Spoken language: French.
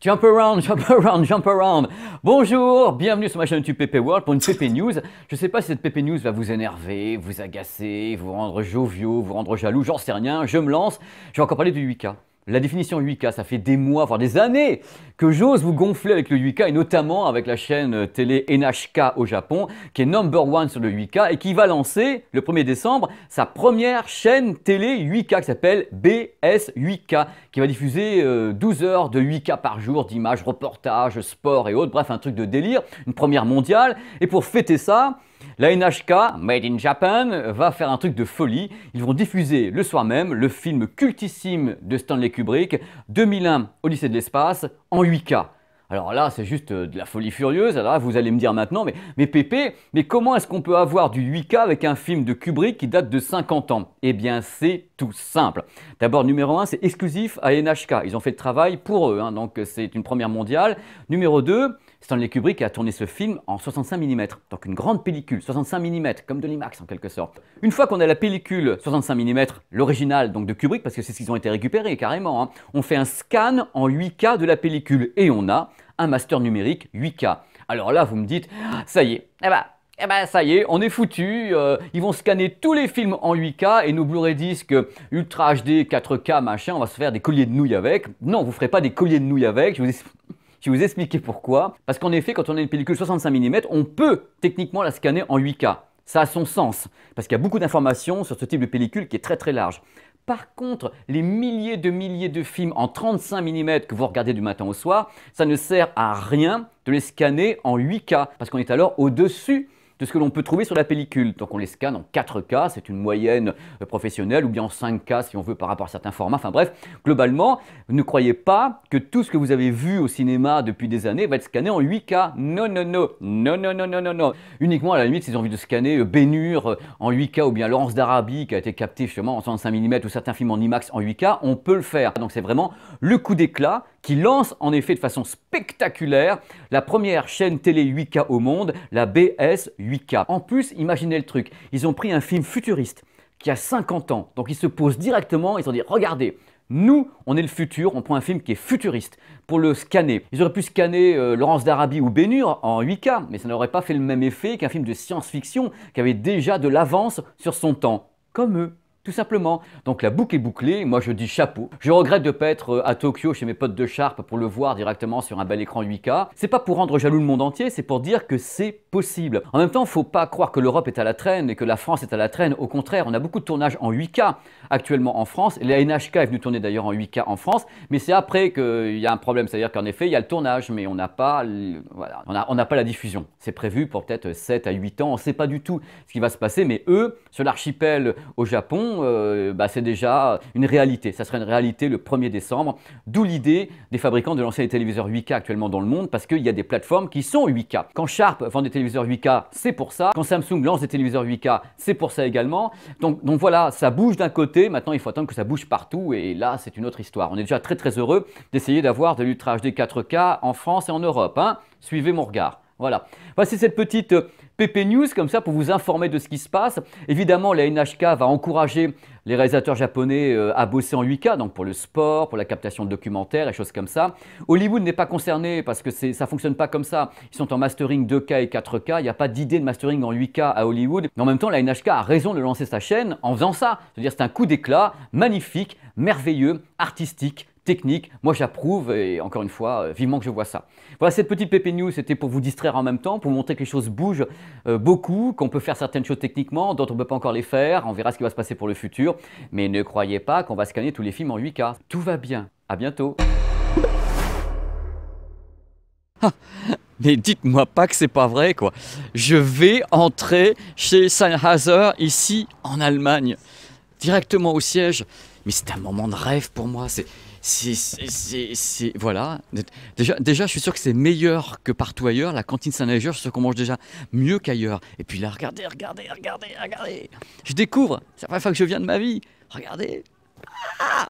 Jump around, jump around, jump around. Bonjour, bienvenue sur ma chaîne YouTube PP World pour une PP News. Je ne sais pas si cette PP News va vous énerver, vous agacer, vous rendre joviaux, vous rendre jaloux, j'en sais rien, je me lance. Je vais encore parler du 8K. La définition 8K, ça fait des mois, voire des années que j'ose vous gonfler avec le 8K et notamment avec la chaîne télé NHK au Japon qui est #1 sur le 8K et qui va lancer le 1er décembre sa première chaîne télé 8K qui s'appelle BS 8K qui va diffuser 12 heures de 8K par jour d'images, reportages, sport et autres, bref un truc de délire, une première mondiale. Et pour fêter ça, la NHK, Made in Japan, va faire un truc de folie. Ils vont diffuser le soir même le film cultissime de Stanley Kubrick, 2001, Odyssée de l'espace, en 8K. Alors là, c'est juste de la folie furieuse. Alors là, vous allez me dire maintenant, mais Pépé, mais comment est-ce qu'on peut avoir du 8K avec un film de Kubrick qui date de 50 ans? Eh bien, c'est tout simple. D'abord, numéro 1, c'est exclusif à NHK. Ils ont fait le travail pour eux, hein, donc c'est une première mondiale. Numéro 2, Stanley Kubrick a tourné ce film en 65 mm, donc une grande pellicule, 65 mm, comme de l'IMAX en quelque sorte. Une fois qu'on a la pellicule 65 mm, l'original donc de Kubrick, parce que c'est ce qu'ils ont été récupérés carrément, hein, on fait un scan en 8K de la pellicule et on a un master numérique 8K. Alors là, vous me dites, ça y est, ça y est, on est foutu, ils vont scanner tous les films en 8K et nos Blu-ray disques Ultra HD, 4K, machin, on va se faire des colliers de nouilles avec. Non, vous ne ferez pas des colliers de nouilles avec, je vais vous expliquer pourquoi. Parce qu'en effet, quand on a une pellicule 65 mm, on peut techniquement la scanner en 8K. Ça a son sens, parce qu'il y a beaucoup d'informations sur ce type de pellicule qui est très très large. Par contre, les milliers de films en 35 mm que vous regardez du matin au soir, ça ne sert à rien de les scanner en 8K, parce qu'on est alors au-dessus de ce que l'on peut trouver sur la pellicule. Donc on les scanne en 4K, c'est une moyenne professionnelle, ou bien en 5K si on veut par rapport à certains formats. Enfin bref, globalement, ne croyez pas que tout ce que vous avez vu au cinéma depuis des années va être scanné en 8K. Non, non, non, non, non, non, non, non, non. Uniquement à la limite, s'ils ont envie de scanner Ben-Hur en 8K ou bien Laurence d'Arabie qui a été capté justement en 65 mm ou certains films en IMAX en 8K, on peut le faire. Donc c'est vraiment le coup d'éclat qui lance en effet de façon spectaculaire la première chaîne télé 8K au monde, la BS 8K. En plus, imaginez le truc, ils ont pris un film futuriste qui a 50 ans, donc ils se posent directement, ils ont dit regardez, nous on est le futur, on prend un film qui est futuriste pour le scanner. Ils auraient pu scanner Laurence d'Arabie ou Ben-Hur en 8K, mais ça n'aurait pas fait le même effet qu'un film de science-fiction qui avait déjà de l'avance sur son temps, comme eux. Tout simplement. Donc la boucle est bouclée, moi je dis chapeau. Je regrette de ne pas être à Tokyo chez mes potes de Sharp pour le voir directement sur un bel écran 8K. C'est pas pour rendre jaloux le monde entier, c'est pour dire que c'est possible. En même temps, faut pas croire que l'Europe est à la traîne et que la France est à la traîne. Au contraire, on a beaucoup de tournages en 8K actuellement en France. Et la NHK est venue tourner d'ailleurs en 8K en France, mais c'est après qu'il y a un problème. C'est-à-dire qu'en effet, il y a le tournage, mais on n'a pas, voilà, on n'a pas la diffusion. C'est prévu pour peut-être 7 à 8 ans, on ne sait pas du tout ce qui va se passer, mais eux, sur l'archipel au Japon, c'est déjà une réalité. Ça serait une réalité le 1er décembre, d'où l'idée des fabricants de lancer des téléviseurs 8K actuellement dans le monde parce qu'il y a des plateformes qui sont 8K. Quand Sharp vend des téléviseurs 8K, c'est pour ça. Quand Samsung lance des téléviseurs 8K, c'est pour ça également. Donc voilà, ça bouge d'un côté. Maintenant, il faut attendre que ça bouge partout et là, c'est une autre histoire. On est déjà très très heureux d'essayer d'avoir de l'Ultra HD 4K en France et en Europe, hein. Suivez mon regard. Voilà. Voici cette petite PP News comme ça pour vous informer de ce qui se passe. Évidemment, la NHK va encourager les réalisateurs japonais à bosser en 8K, donc pour le sport, pour la captation de documentaires et choses comme ça. Hollywood n'est pas concerné parce que ça ne fonctionne pas comme ça. Ils sont en mastering 2K et 4K. Il n'y a pas d'idée de mastering en 8K à Hollywood. Mais en même temps, la NHK a raison de lancer sa chaîne en faisant ça. C'est-à-dire c'est un coup d'éclat magnifique, merveilleux, artistique, technique, moi j'approuve et encore une fois, vivement que je vois ça. Voilà, cette petite PP News, c'était pour vous distraire en même temps, pour vous montrer que les choses bougent beaucoup, qu'on peut faire certaines choses techniquement, d'autres on ne peut pas encore les faire, on verra ce qui va se passer pour le futur, mais ne croyez pas qu'on va scanner tous les films en 8K. Tout va bien, à bientôt. Mais dites-moi pas que c'est pas vrai quoi. Je vais entrer chez Sennheiser ici en Allemagne, directement au siège. Mais c'est un moment de rêve pour moi, voilà. Déjà, je suis sûr que c'est meilleur que partout ailleurs. La cantine Sennheiser, je suis sûr qu'on mange déjà mieux qu'ailleurs. Et puis là, regardez. Je découvre. C'est la première fois que je viens de ma vie. Regardez. Ah